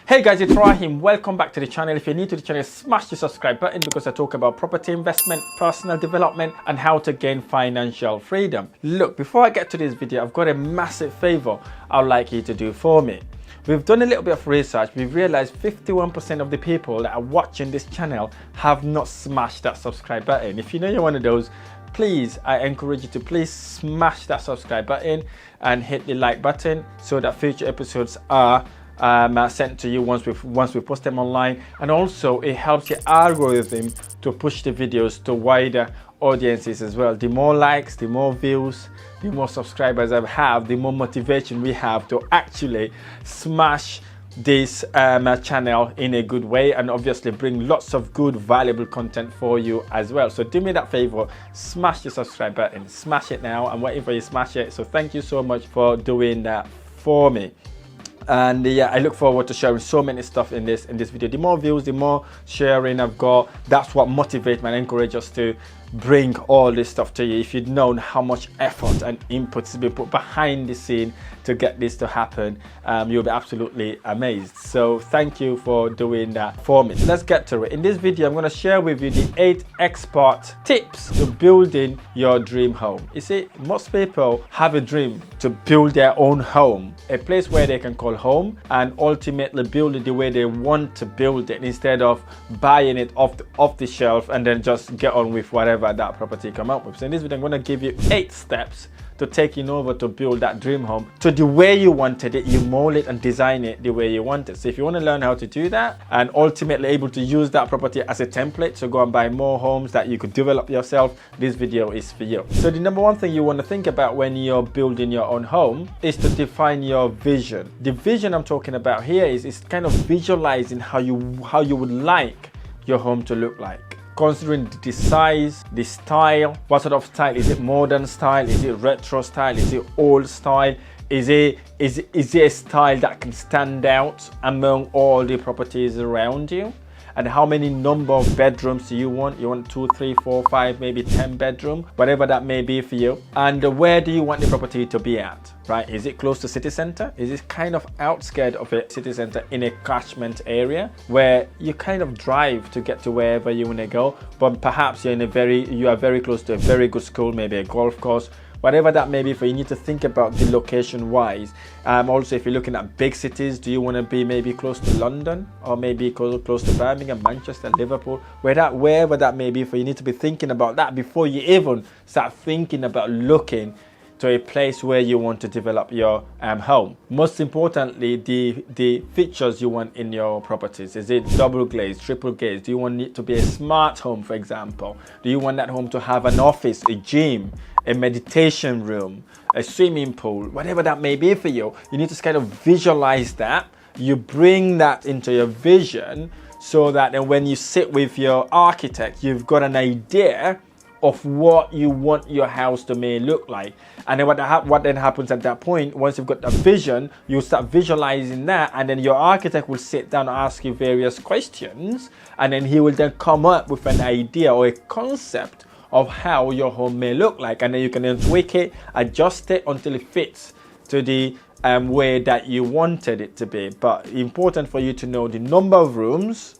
Hey guys, it's Rahim. Welcome back to the channel. If you're new to the channel, smash the subscribe button because I talk about property investment, personal development, and how to gain financial freedom. Look, before I get to this video, I've got a massive favor I'd like you to do for me. We've done a little bit of research. We've realized 51% of the people that are watching this channel have not smashed that subscribe button. If you know you're one of those, please, I encourage you to please smash that subscribe button and hit the like button so that future episodes are sent to you once we post them online. And also it helps the algorithm to push the videos to wider audiences as well. The more likes, the more views, the more subscribers I have, the more motivation we have to actually smash this channel in a good way and obviously bring lots of good valuable content for you as well. So do me that favor, smash the subscribe button, smash it now. I'm waiting for you to smash it. So thank you so much for doing that for me. And yeah, I look forward to sharing so many stuff in this video. The more views, the more sharing I've got. That's what motivates me and encourages us to bring all this stuff to you. If you'd known how much effort and input has been put behind the scene to get this to happen, you'll be absolutely amazed. So thank you for doing that for me. Let's get to it. In this video, I'm going to share with you the 8 expert tips to building your dream home. You see, most people have a dream to build their own home, a place where they can call home, and ultimately build it the way they want to build it instead of buying it off the shelf and then just get on with whatever that property come up with. So in this video, I'm going to give you 8 steps to taking over to build that dream home to the way you wanted it. You mold it and design it the way you want it. So if you want to learn how to do that and ultimately able to use that property as a template to go and buy more homes that you could develop yourself, this video is for you. So the number one thing you want to think about when you're building your own home is to define your vision. The vision I'm talking about here is kind of visualizing how you would like your home to look like. Considering the size, the style, what sort of style? Is it modern style? Is it retro style? Is it old style? Is it a style that can stand out among all the properties around you? And how many number of bedrooms do you want? You want 2, 3, 4, 5, maybe 10 bedroom, whatever that may be for you. And where do you want the property to be at, right? Is it close to city center? Is it kind of outskirts of a city center in a catchment area where you kind of drive to get to wherever you want to go, but perhaps you are very close to a very good school, maybe a golf course, whatever that may be for you. You need to think about the location wise. Also, if you're looking at big cities, do you want to be maybe close to London or maybe close to Birmingham, Manchester, Liverpool, wherever that may be for you? You need to be thinking about that before you even start thinking about looking to a place where you want to develop your home. Most importantly, the features you want in your properties. Is it double glazed, triple glazed? Do you want it to be a smart home, for example? Do you want that home to have an office, a gym, a meditation room, a swimming pool, whatever that may be for you? You need to kind of visualize that. You bring that into your vision so that then when you sit with your architect, you've got an idea of what you want your house to may look like. And then what then happens at that point, once you've got the vision, you start visualizing that, and then your architect will sit down and ask you various questions, and then he will then come up with an idea or a concept of how your home may look like, and then you can then tweak it, adjust it until it fits to the way that you wanted it to be. But important for you to know the number of rooms,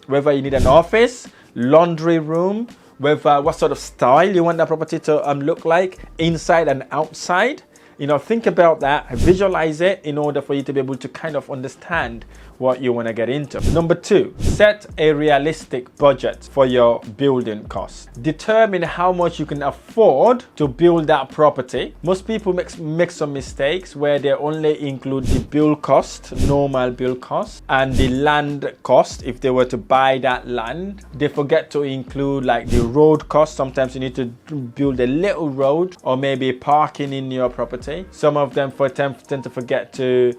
whether you need an office, laundry room, what sort of style you want that property to look like inside and outside. You know, think about that, visualize it in order for you to be able to kind of understand what you want to get into. Number 2, set a realistic budget for your building costs. Determine how much you can afford to build that property. Most people make some mistakes where they only include the build cost, normal build cost, and the land cost if they were to buy that land. They forget to include like the road cost. Sometimes you need to build a little road or maybe parking in your property. Some of them tend to forget to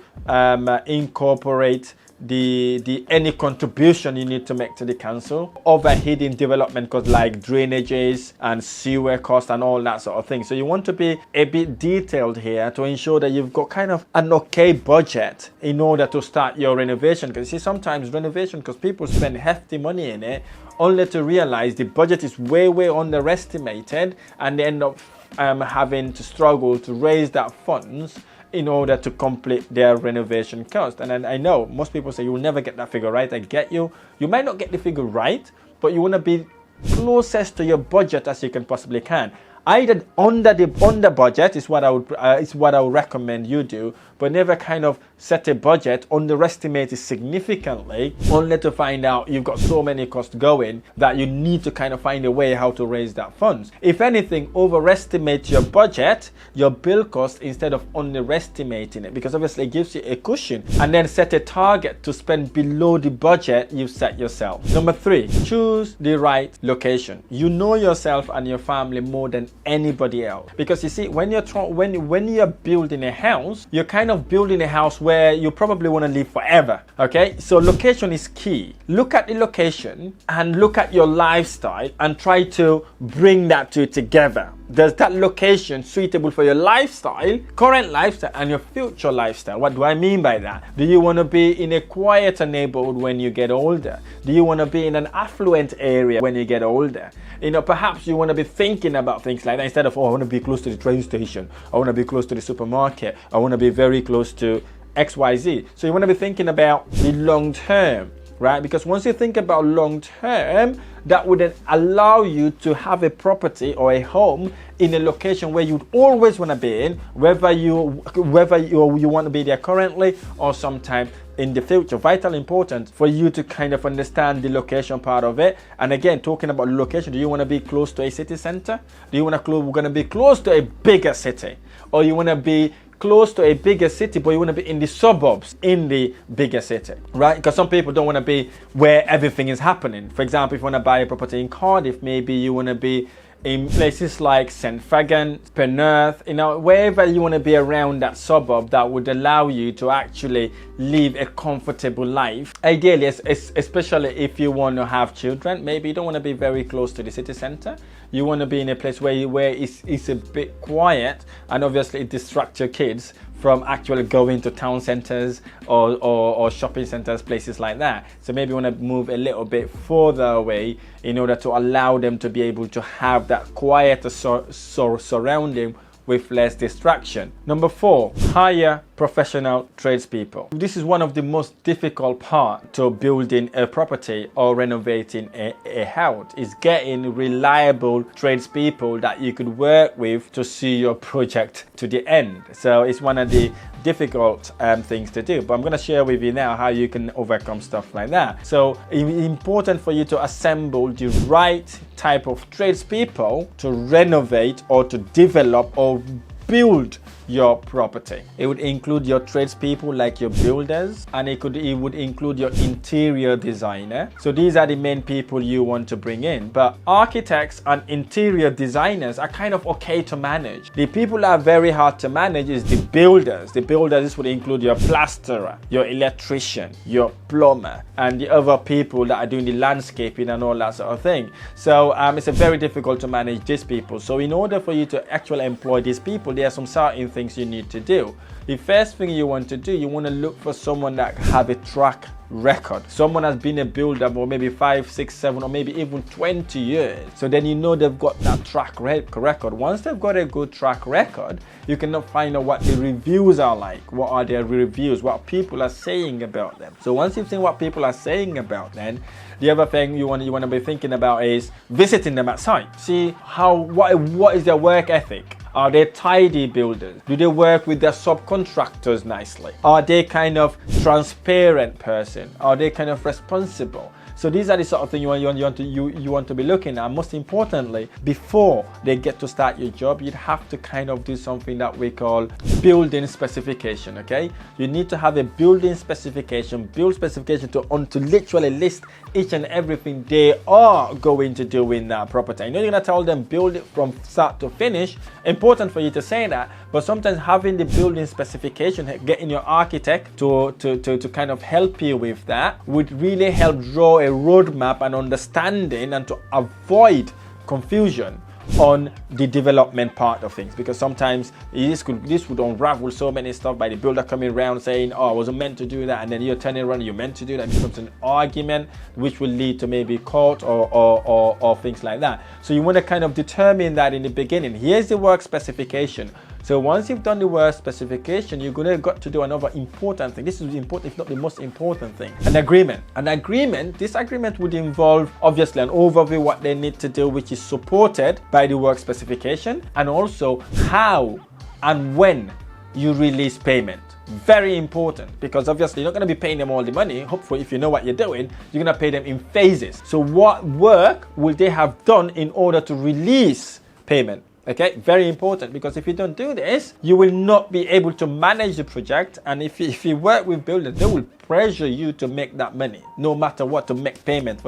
incorporate any contribution you need to make to the council, overheating development costs like drainages and sewer costs and all that sort of thing. So you want to be a bit detailed here to ensure that you've got kind of an okay budget in order to start your renovation. Because you see, sometimes renovation, because people spend hefty money in it, only to realize the budget is way underestimated, and they end up having to struggle to raise that funds in order to complete their renovation cost. And I know most people say you will never get that figure right. I get you. You might not get the figure right, but you want to be closest to your budget as you can possibly can. Either under budget is what I would recommend you do, but never kind of set a budget, underestimate it significantly, only to find out you've got so many costs going that you need to kind of find a way how to raise that funds. If anything, overestimate your budget, your bill cost, instead of underestimating it, because obviously it gives you a cushion, and then set a target to spend below the budget you've set yourself. Number 3, choose the right location. You know yourself and your family more than anybody else, because you see, when you're building a house, you're kind of building a house where you probably want to live forever. Okay, so location is key. Look at the location and look at your lifestyle and try to bring that two together. Does that location suitable for your lifestyle, current lifestyle, and your future lifestyle? What do I mean by that? Do you want to be in a quieter neighborhood when you get older? Do you want to be in an affluent area when you get older? You know, perhaps you want to be thinking about things like that instead of, oh, I want to be close to the train station. I want to be close to the supermarket. I want to be very close to XYZ. So you want to be thinking about the long term, right? Because once you think about long term, that would then allow you to have a property or a home in a location where you'd always want to be in, whether you want to be there currently or sometime in the future. Vitally important for you to kind of understand the location part of it. And again, talking about location, do you want to be close to a city center? Do you want to be close to a bigger city? Or you want to be close to a bigger city, but you want to be in the suburbs in the bigger city, right? Because some people don't want to be where everything is happening. For example, if you want to buy a property in Cardiff, maybe you want to be in places like St. Fagan, Penrith, you know, wherever you want to be around that suburb that would allow you to actually live a comfortable life. Ideally, especially if you want to have children, maybe you don't want to be very close to the city center. You want to be in a place where it's a bit quiet, and obviously it distracts your kids from actually going to town centers or shopping centers, places like that. So maybe you want to move a little bit further away in order to allow them to be able to have that quieter surrounding with less distraction. Number 4, hire professional tradespeople. This is one of the most difficult part to building a property or renovating a house, is getting reliable tradespeople that you could work with to see your project to the end. So it's one of the difficult things to do, but I'm going to share with you now how you can overcome stuff like that. So it's important for you to assemble the right type of tradespeople to renovate or to develop or build your property. It would include your tradespeople like your builders, and it would include your interior designer. So these are the main people you want to bring in. But architects and interior designers are kind of okay to manage. The people that are very hard to manage is the builders. The builders, this would include your plasterer, your electrician, your plumber, and the other people that are doing the landscaping and all that sort of thing. So it's very difficult to manage these people. So in order for you to actually employ these people, there are some certain things you need to do. The first thing you want to do, you want to look for someone that have a track record. Someone has been a builder for maybe 5, 6, 7, or maybe even 20 years. So then you know they've got that track record. Once they've got a good track record, you can find out what the reviews are like. What are their reviews? What people are saying about them. So once you've seen what people are saying about them, the other thing you want to be thinking about is visiting them at site. See what is their work ethic. Are they tidy builders? Do they work with their subcontractors nicely? Are they kind of transparent person? Are they kind of responsible? So these are the sort of things you want to be looking at. Most importantly, before they get to start your job, you'd have to kind of do something that we call building specification. Okay, you need to have a building specification, to literally list each and everything they are going to do in that property. I know you're gonna tell them build it from start to finish. Important for you to say that, but sometimes having the building specification, getting your architect to kind of help you with that would really help draw a roadmap and understanding, and to avoid confusion on the development part of things, because sometimes this would unravel so many stuff by the builder coming around saying, oh, I wasn't meant to do that, and then you're turning around, you're meant to do that. It becomes an argument which will lead to maybe court or things like that. So you want to kind of determine that in the beginning. Here's the work specification. So once you've done the work specification, you're gonna got to do another important thing. This is important, if not the most important thing, an agreement. This agreement would involve obviously an overview what they need to do, which is supported by the work specification, and also how and when you release payment. Very important, because obviously you're not going to be paying them all the money. Hopefully, if you know what you're doing, you're going to pay them in phases. So what work will they have done in order to release payment? Okay, very important, because if you don't do this, you will not be able to manage the project. And if you work with builders, they will pressure you to make that money, no matter what, to make payment.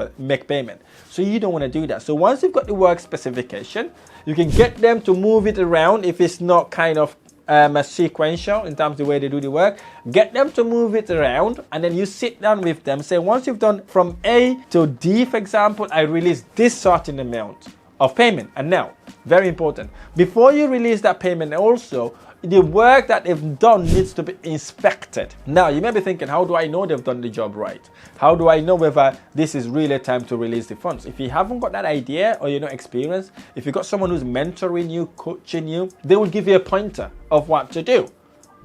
So you don't want to do that. So once you've got the work specification, you can get them to move it around if it's not kind of sequential in terms of the way they do the work. Get them to move it around, and then you sit down with them, say, once you've done from A to D, for example, I release this certain amount of payment. And now, very important, before you release that payment, also the work that they've done needs to be inspected. Now you may be thinking, how do I know they've done the job right? How do I know whether this is really time to release the funds? If you haven't got that idea, or you're not experienced, if you've got someone who's mentoring you, coaching you, they will give you a pointer of what to do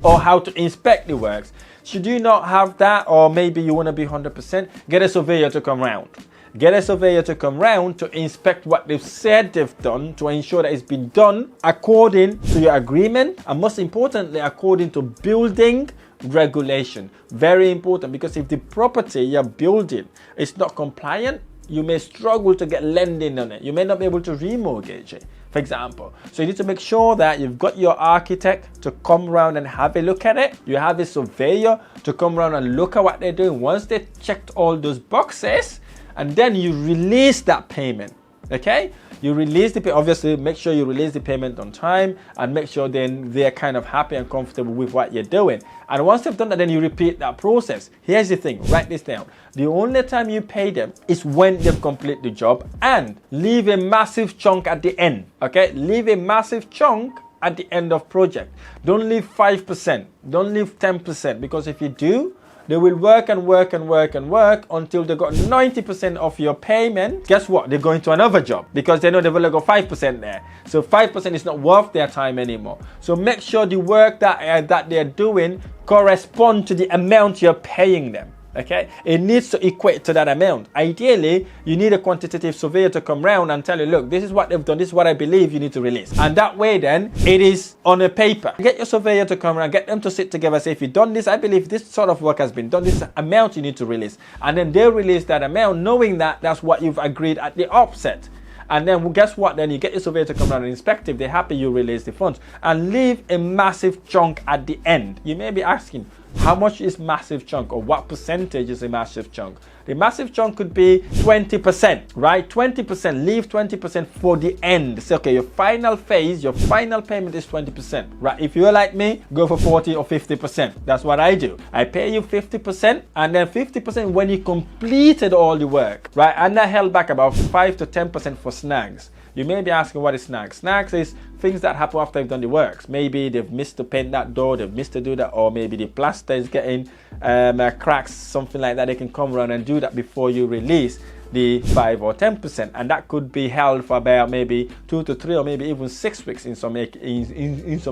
or how to inspect the works. Should you not have that, or maybe you want to be 100%, get a surveyor to come round. Get a surveyor to come round to inspect what they've said they've done, to ensure that it's been done according to your agreement, and most importantly, according to building regulation. Very important, because if the property you're building is not compliant, you may struggle to get lending on it. You may not be able to remortgage it, for example. So you need to make sure that you've got your architect to come around and have a look at it. You have a surveyor to come around and look at what they're doing. Once they checked all those boxes, and then you release that payment. Okay, you release the payment. Obviously, make sure you release the payment on time, and make sure then they're kind of happy and comfortable with what you're doing. And once they've done that, then you repeat that process. Here's the thing, write this down. The only time you pay them is when they've completed the job, and leave a massive chunk at the end. Okay, leave a massive chunk at the end of project. Don't leave 5%, don't leave 10%, because if you do, they will work and work and work and work until they got 90% of your payment. Guess what? They're going to another job, because they know they've only got 5% there. So 5% is not worth their time anymore. So make sure the work that they're doing correspond to the amount you're paying them. Okay, it needs to equate to that amount. Ideally, you need a quantitative surveyor to come round and tell you, look, this is what they've done, this is what I believe you need to release. And that way then, it is on a paper. Get your surveyor to come around, get them to sit together, say, if you've done this, I believe this sort of work has been done, this amount you need to release. And then they'll release that amount, knowing that that's what you've agreed at the offset. And then guess what? Then you get your surveyor to come around and inspect. If they're happy, you release the funds and leave a massive chunk at the end. You may be asking, how much is massive chunk, or what percentage is a massive chunk? The massive chunk could be 20%, right? 20%, leave 20% for the end. Say, okay, your final phase, your final payment is 20%, right? If you're like me, go for 40 or 50%. That's what I do. I pay you 50%, and then 50% when you completed all the work, right? And I held back about 5 to 10% for snags. You may be asking, what is snags? Snags is things that happen after they've done the works. Maybe they've missed to paint that door, they've missed to do that, or maybe the plaster is getting cracks, something like that. They can come around and do that before you release the 5 or 10%, and that could be held for about maybe 2 to 3 or maybe even 6 weeks in some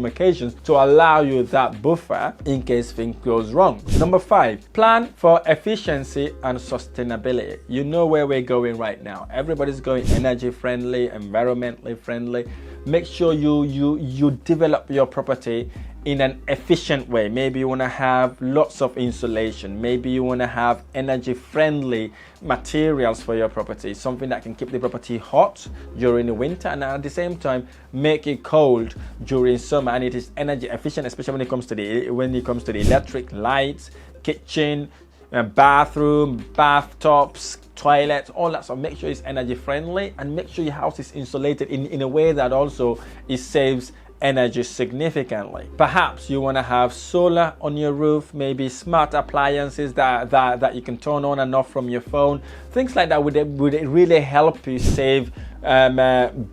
occasions, to allow you that buffer in case things goes wrong. Number 5, plan for efficiency and sustainability. You know where we're going right now. Everybody's going energy friendly, environmentally friendly. Make sure you develop your property in an efficient way. Maybe you want to have lots of insulation. Maybe you want to have energy friendly materials for your property, something that can keep the property hot during the winter and at the same time make it cold during summer, and it is energy efficient, especially when it comes to the electric, lights, kitchen, bathroom, bathtubs, toilets, all that. So make sure it's energy friendly, and make sure your house is insulated in a way that also it saves energy significantly. Perhaps you want to have solar on your roof, maybe smart appliances that you can turn on and off from your phone. Things like that would really help you save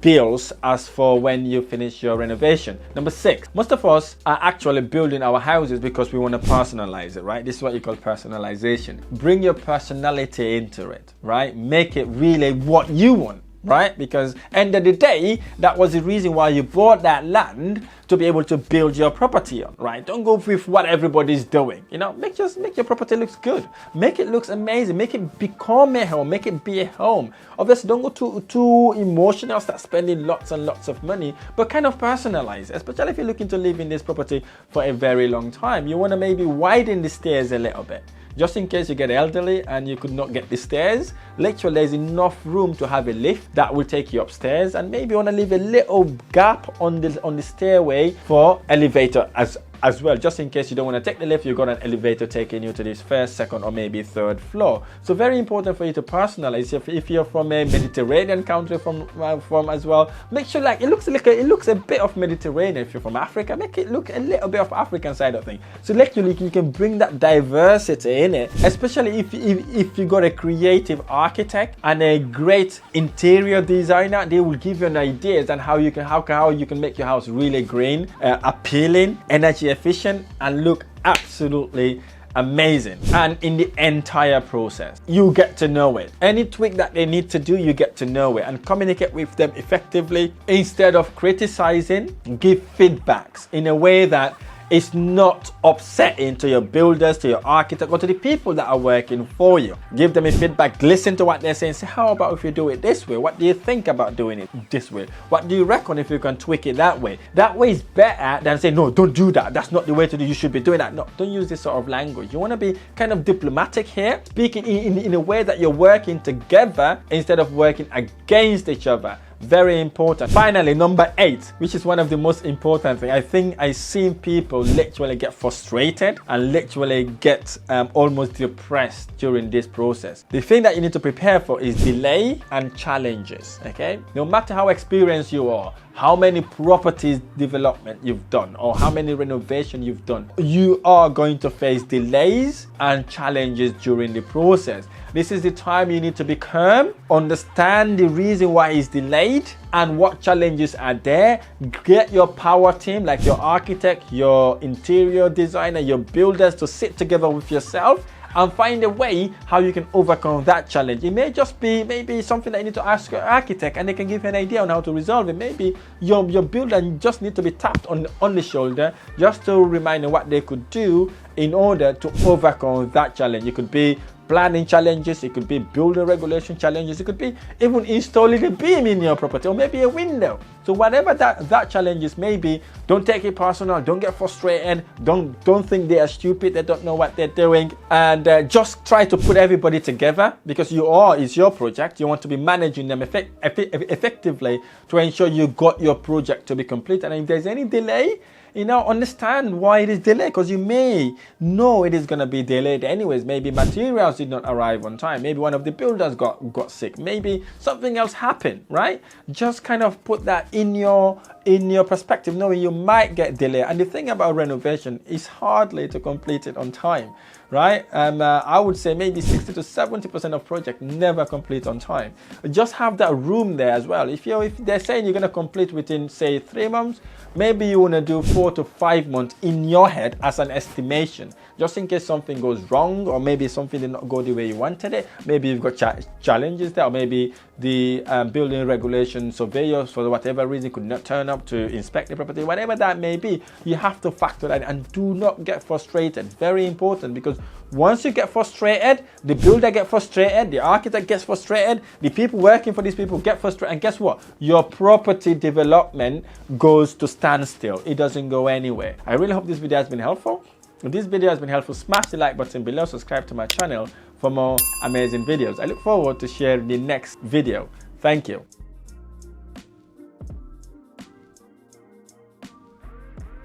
bills as for when you finish your renovation. Number 6, most of us are actually building our houses because we want to personalize it, right? This is what you call personalization. Bring your personality into it, right? Make it really what you want. right? Because end of the day, that was the reason why you bought that land, to be able to build your property on, right? Don't go with what everybody's doing. You know, make your property looks good, make it looks amazing, make it become a home, make it be a home. Obviously, don't go too emotional, start spending lots and lots of money, but kind of personalize, especially if you're looking to live in this property for a very long time. You want to maybe widen the stairs a little bit, just in case you get elderly and you could not get the stairs. Literally, there's enough room to have a lift that will take you upstairs, and maybe you want to leave a little gap on the stairway for elevator as well, just in case you don't want to take the lift, you've got an elevator taking you to this first, second, or maybe third floor. So very important for you to personalize. If you're from a Mediterranean country from as well, make sure like it looks a bit of Mediterranean. If you're from Africa, make it look a little bit of African side of things. So literally you can bring that diversity in it, especially if you got a creative architect and a great interior designer. They will give you an ideas on how you can make your house really green, appealing, energy efficient, and look absolutely amazing. And in the entire process, you get to know it. Any tweak that they need to do, you get to know it and communicate with them effectively. Instead of criticizing, give feedbacks in a way that it's not upsetting to your builders, to your architect, or to the people that are working for you. Give them a feedback, listen to what they're saying. Say, how about if you do it this way? What do you think about doing it this way? What do you reckon if you can tweak it that way? That way is better than saying, no, don't do that. That's not the way to do. You should be doing that. No, don't use this sort of language. You want to be kind of diplomatic here, speaking in a way that you're working together instead of working against each other. Very important. Finally, number 8, which is one of the most important things. I think I've seen people literally get frustrated and literally get almost depressed during this process. The thing that you need to prepare for is delay and challenges. Okay, no matter how experienced you are, how many properties development you've done, or how many renovation you've done, you are going to face delays and challenges during the process. This is the time you need to be calm, understand the reason why it's delayed and what challenges are there. Get your power team, like your architect, your interior designer, your builders, to sit together with yourself and find a way how you can overcome that challenge. It may just be maybe something that you need to ask your architect, and they can give you an idea on how to resolve it. Maybe your builder just need to be tapped on the shoulder just to remind them what they could do in order to overcome that challenge. It could be planning challenges, it could be building regulation challenges, it could be even installing a beam in your property, or maybe a window. So whatever that challenge is, maybe don't take it personal, don't get frustrated, don't think they are stupid, they don't know what they're doing, and just try to put everybody together, because it's your project. You want to be managing them effectively to ensure you got your project to be complete. And if there's any delay, understand why it is delayed, because you may know it is going to be delayed anyways. Maybe materials did not arrive on time. Maybe one of the builders got sick. Maybe something else happened, right? Just kind of put that in your perspective, knowing you might get delayed. And the thing about renovation is hardly to complete it on time, right? I would say maybe 60 to 70% of projects never complete on time. Just have that room there as well. If they're saying you're going to complete within, say, 3 months, maybe you want to do 4 to 5 months in your head as an estimation, just in case something goes wrong, or maybe something did not go the way you wanted it. Maybe you've got challenges there, or maybe the building regulation surveyors, for whatever reason, could not turn up to inspect the property. Whatever that may be, you have to factor that in, and do not get frustrated. Very important, because once you get frustrated, the builder gets frustrated, the architect gets frustrated, the people working for these people get frustrated, and guess what? Your property development goes to standstill. It doesn't go anywhere. I really hope this video has been helpful. If this video has been helpful, smash the like button below, subscribe to my channel for more amazing videos. I look forward to sharing the next video. Thank you.